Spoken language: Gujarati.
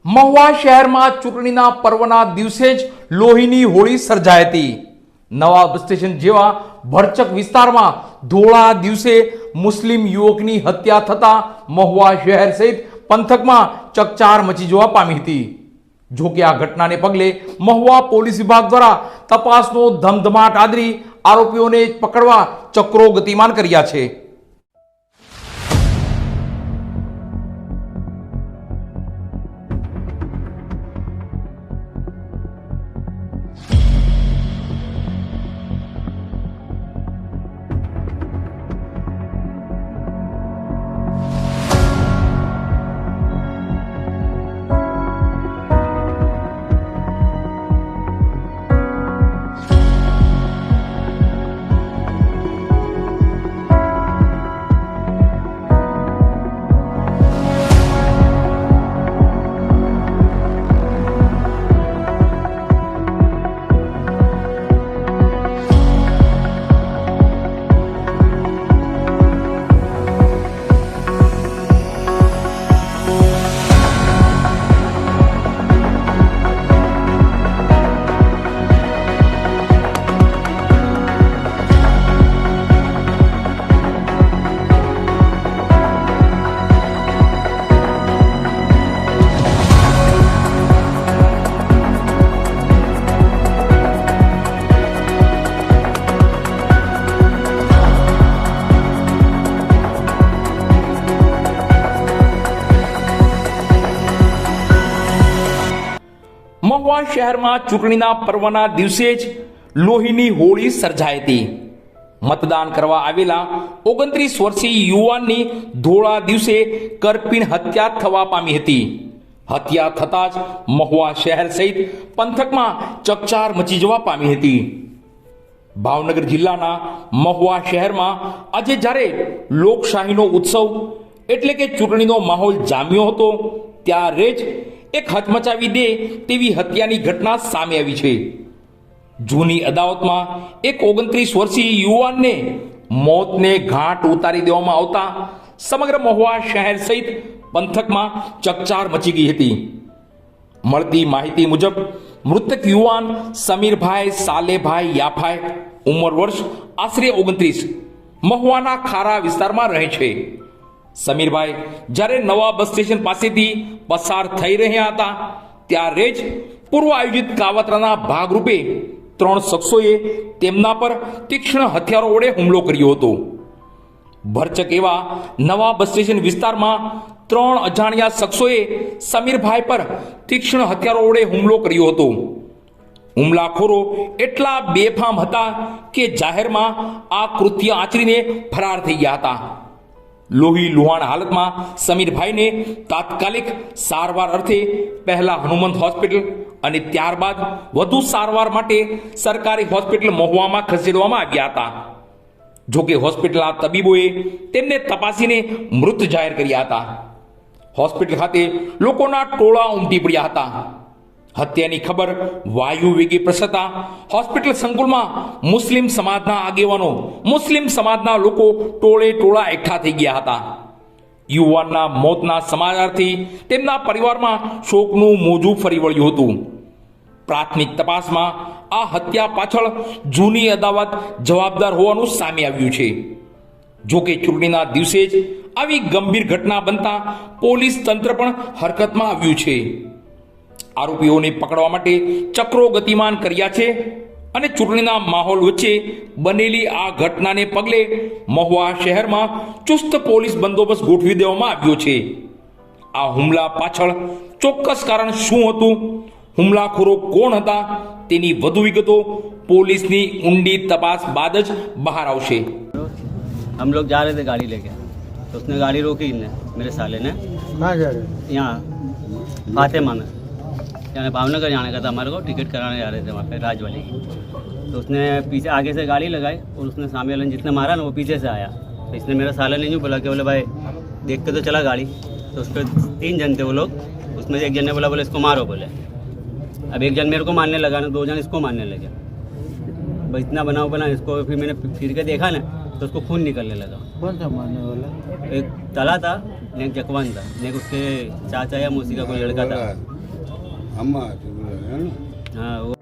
મહુવા શહેરમાં ચૂંટણીના પર્વના દિવસે જ લોહીની હોળી સર્જાઈ હતી. નવા બસ સ્ટેશન જેવા ભરચક વિસ્તારમાં ધોળા દિવસે મુસ્લિમ યુવકની હત્યા થતા મહુવા શહેર સહિત પંથકમાં ચકચાર મચી જવા પામી હતી. જોકે આ ઘટનાને પગલે મહુવા પોલીસ વિભાગ દ્વારા તપાસનો ધમધમાટ આદરી આરોપીઓને પકડવા ચક્રો ગતિમાન કર્યા છે. મહુવા શહેરમાં ચૂંટણીના પર્વના દિવસે જ લોહીની હોળી સર્જાઈ હતી. મતદાન કરવા આવેલા 29 વર્ષીય યુવાનની ધોળા દિવસે કરપીણ હત્યા થવા પામી હતી. હત્યા થતા જ મહુવા શહેર સહિત પંથકમાં ચકચાર મચી જવા પામી હતી. ભાવનગર જિલ્લાના મહુવા શહેરમાં આજે જ્યારે લોકશાહીનો ઉત્સવ એટલે કે ચૂંટણીનો માહોલ જામ્યો હતો ત્યારે જ એક હચમચાવી દે તેવી હત્યાની ઘટના સામે આવી છે. જૂની અદાવતમાં એક 29 વર્ષીય યુવાનને મોતને ઘાટ ઉતારી દેવામાં આવતા સમગ્ર મહુવા શહેર સહિત પંથકમાં ચકચાર મચી ગઈ હતી. મળતી માહિતી મુજબ મૃતક યુવાન સમીરભાઈ સાલેભાઈ યાફાઈ, ઉંમર વર્ષ આશરે 29, મહુવાના ખારા વિસ્તારમાં રહે છે. સમીરભાઈ જ્યારે નવા બસ સ્ટેશન પાસેથી પસાર થઈ રહ્યા હતા ત્યારે જ પૂર્વ આયોજિત કાવતરાના ભાગરૂપે 3 શખ્સોએ તેમના પર તીક્ષ્ણ હથિયારો વડે હુમલો કર્યો હતો. ભરચક એવા નવા બસ સ્ટેશન વિસ્તારમાં 3 અજાણ્યા શખ્સોએ સમીરભાઈ પર તીક્ષ્ણ હથિયારો વડે હુમલો કર્યો હતો. હુમલાખોરો એટલા બેફામ હતા કે જાહેરમાં આ કૃત્ય આચરીને ફરાર થઈ ગયા હતા. લોહી લુહાણ હાલતમાં સમીરભાઈને તાત્કાલિક સારવાર અર્થે પહેલા હનુમંત હોસ્પિટલ અને ત્યારબાદ વધુ સારવાર માટે સરકારી હોસ્પિટલ મહુવામાં ખસેડવામાં આવ્યા હતા. જોકે હોસ્પિટલના તબીબોએ તેમને તપાસીને મૃત જાહેર કર્યા હતા. હોસ્પિટલ ખાતે લોકોના ટોળા ઉમટી પડ્યા હતા. હત્યાની ખબર વાયુ વેગે પ્રસરતા હોસ્પિટલ સંકુલમાં મુસ્લિમ સમાજના આગેવાનો, મુસ્લિમ સમાજના લોકો ટોળે ટોળા એકઠા થઈ ગયા હતા. યુવાનના મોતના સમાચારથી તેમના પરિવારમાં શોકનું મોજું ફરી વળ્યું હતું. પ્રાથમિક તપાસમાં આ હત્યા પાછળ જૂની અદાવત જવાબદાર હોવાનું સામે આવ્યું છે. જોકે ચૂંટણીના દિવસે જ આવી ગંભીર ઘટના બનતા પોલીસ તંત્ર પણ હરકતમાં આવ્યું છે. આરોપીઓને પકડવા માટે ચક્રો ગતિમાન કર્યા છે અને ચૂંટણીના માહોલ વચ્ચે બનેલી આ ઘટનાને પગલે મહુવા શહેરમાં ચુસ્ત પોલીસ બંદોબસ્ત ગોઠવી દેવામાં આવ્યો છે. આ હુમલા પાછળ ચોક્કસ કારણ શું હતું, હુમલાખોરો કોણ હતા તેની વધુ વિગતો પોલીસની ઊંડી તપાસ બાદ જ બહાર આવશે. हम लोग जा रहे थे गाड़ी लेके, तो उसने गाड़ी रोकी ने मेरे साले ने. कहाँ जा रहे? यहाँ फातेमा में, यानी भावनगर जाने का था हमारे को, टिकट कराने जा रहे थे वहाँ पे राजवाली. तो उसने पीछे आगे से गाड़ी लगाई और उसने सामने वाले ने जिसने मारा ना वो पीछे से आया. तो इसने मेरे साले ने यूँ बोला कि बोले भाई देख के तो चला गाड़ी. तो उस पर 3 जन थे वो लोग. उसमें से एक जन ने बोला बोले इसको मारो बोले. अब एक जन मेरे को मारने लगा ना, 2 जन इसको मारने लगे. बस इतना बनाओ बना इसको. फिर मैंने फिर के देखा ना तो उसको खून निकलने लगा। कौन था मारने वाला? एक तला था, एक जकवान था, एक उसके चाचा या मौसी का कोई लड़का था। अम्मा हाँ वो